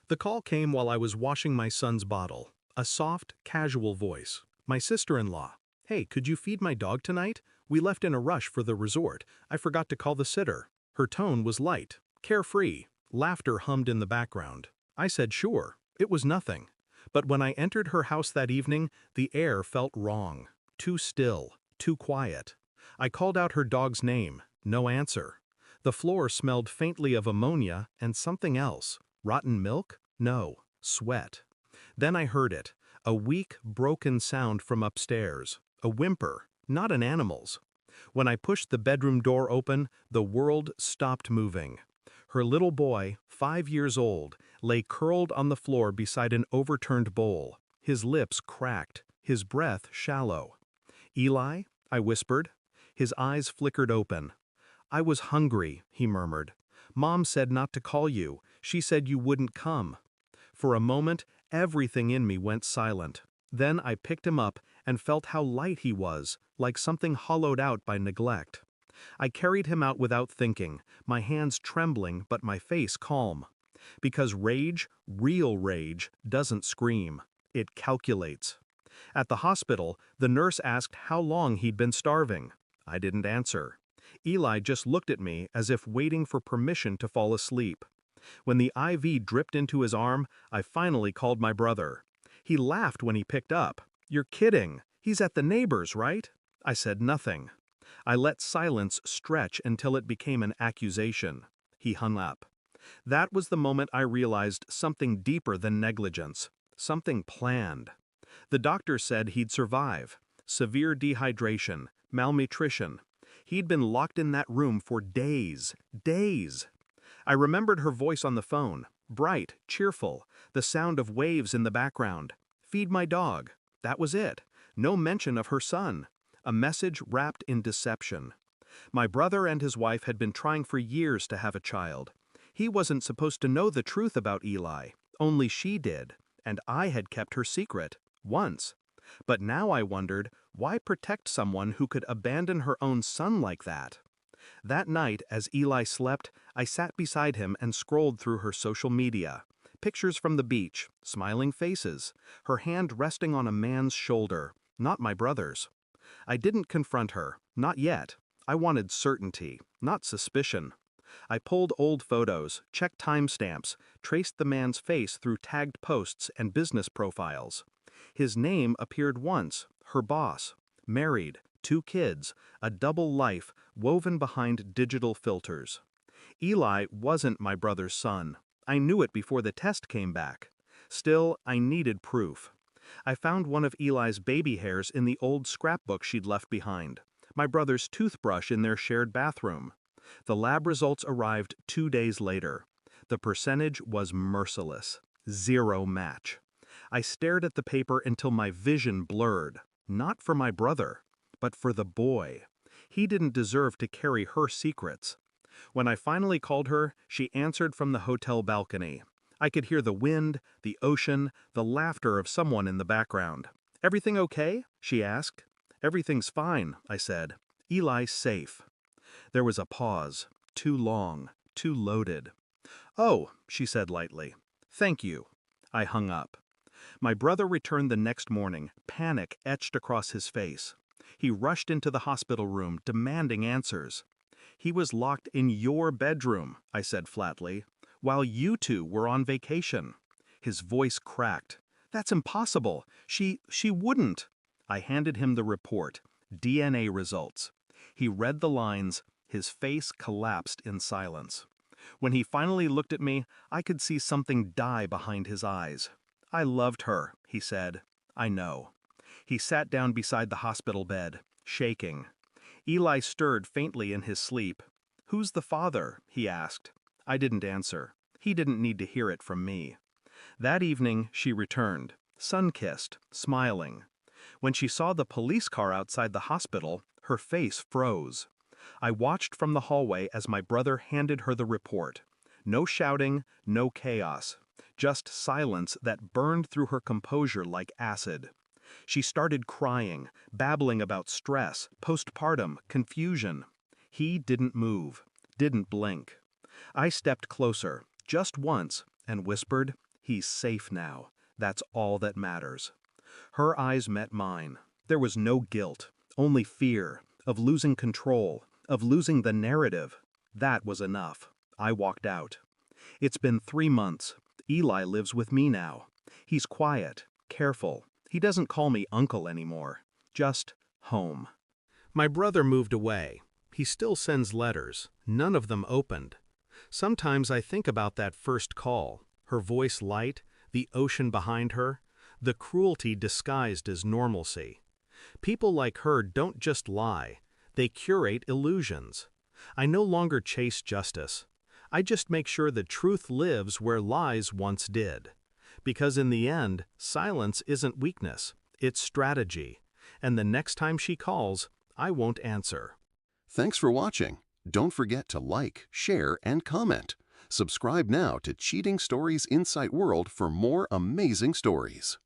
The call came while I was washing my son's bottle. A soft, casual voice. My sister-in-law. "Hey, could you feed my dog tonight? We left in a rush for the resort. I forgot to call the sitter." Her tone was light, carefree. Laughter hummed in the background. I said sure. It was nothing. But when I entered her house that evening, the air felt wrong. Too still, too quiet. I called out her dog's name. No answer. The floor smelled faintly of ammonia and something else. Rotten milk? No, sweat. Then I heard it, a weak, broken sound from upstairs, a whimper, not an animal's. When I pushed the bedroom door open, the world stopped moving. Her little boy, 5 years old, lay curled on the floor beside an overturned bowl, his lips cracked, his breath shallow. "Eli?" I whispered. His eyes flickered open. "I was hungry," he murmured. "Mom said not to call you. She said you wouldn't come." For a moment, everything in me went silent. Then I picked him up and felt how light he was, like something hollowed out by neglect. I carried him out without thinking, my hands trembling but my face calm. Because rage, real rage, doesn't scream. It calculates. At the hospital, the nurse asked how long he'd been starving. I didn't answer. Eli just looked at me as if waiting for permission to fall asleep. When the IV dripped into his arm, I finally called my brother. He laughed when he picked up. "You're kidding. He's at the neighbor's, right?" I said nothing. I let silence stretch until it became an accusation. He hung up. That was the moment I realized something deeper than negligence. Something planned. The doctor said he'd survive. Severe dehydration, malnutrition. He'd been locked in that room for days. Days. I remembered her voice on the phone, bright, cheerful, the sound of waves in the background. "Feed my dog." That was it. No mention of her son. A message wrapped in deception. My brother and his wife had been trying for years to have a child. He wasn't supposed to know the truth about Eli. Only she did. And I had kept her secret. Once. But now I wondered, why protect someone who could abandon her own son like that? That night, as Eli slept, I sat beside him and scrolled through her social media. Pictures from the beach, smiling faces, her hand resting on a man's shoulder, not my brother's. I didn't confront her, not yet. I wanted certainty, not suspicion. I pulled old photos, checked timestamps, traced the man's face through tagged posts and business profiles. His name appeared once, her boss, married, 2 kids, a double life woven behind digital filters. Eli wasn't my brother's son. I knew it before the test came back. Still, I needed proof. I found one of Eli's baby hairs in the old scrapbook she'd left behind, my brother's toothbrush in their shared bathroom. The lab results arrived 2 days later. The percentage was merciless. Zero match. I stared at the paper until my vision blurred. Not for my brother, but for the boy. He didn't deserve to carry her secrets. When I finally called her, she answered from the hotel balcony. I could hear the wind, the ocean, the laughter of someone in the background. "Everything okay?" she asked. "Everything's fine," I said. "Eli's safe." There was a pause. Too long, too loaded. "Oh," she said lightly. "Thank you." I hung up. My brother returned the next morning, panic etched across his face. He rushed into the hospital room, demanding answers. "He was locked in your bedroom," I said flatly, "while you two were on vacation." His voice cracked. "That's impossible. She wouldn't." I handed him the report, DNA results. He read the lines, his face collapsed in silence. When he finally looked at me, I could see something die behind his eyes. "I loved her," he said. "I know." He sat down beside the hospital bed, shaking. Eli stirred faintly in his sleep. "Who's the father?" he asked. I didn't answer. He didn't need to hear it from me. That evening, she returned, sun-kissed, smiling. When she saw the police car outside the hospital, her face froze. I watched from the hallway as my brother handed her the report. No shouting, no chaos. Just silence that burned through her composure like acid. She started crying, babbling about stress, postpartum, confusion. He didn't move, didn't blink. I stepped closer, just once, and whispered, He's safe now. That's all that matters. Her eyes met mine. There was no guilt, only fear of losing control, of losing the narrative. That was enough. I walked out. It's been 3 months. Eli lives with me now. He's quiet, careful. He doesn't call me uncle anymore. Just home. My brother moved away. He still sends letters, none of them opened. Sometimes I think about that first call, her voice light, the ocean behind her, the cruelty disguised as normalcy. People like her don't just lie, they curate illusions. I no longer chase justice. I just make sure the truth lives where lies once did. Because in the end, silence isn't weakness, it's strategy. And the next time she calls, I won't answer. Thanks for watching. Don't forget to like, share, and comment. Subscribe now to Cheating Stories Insight World for more amazing stories.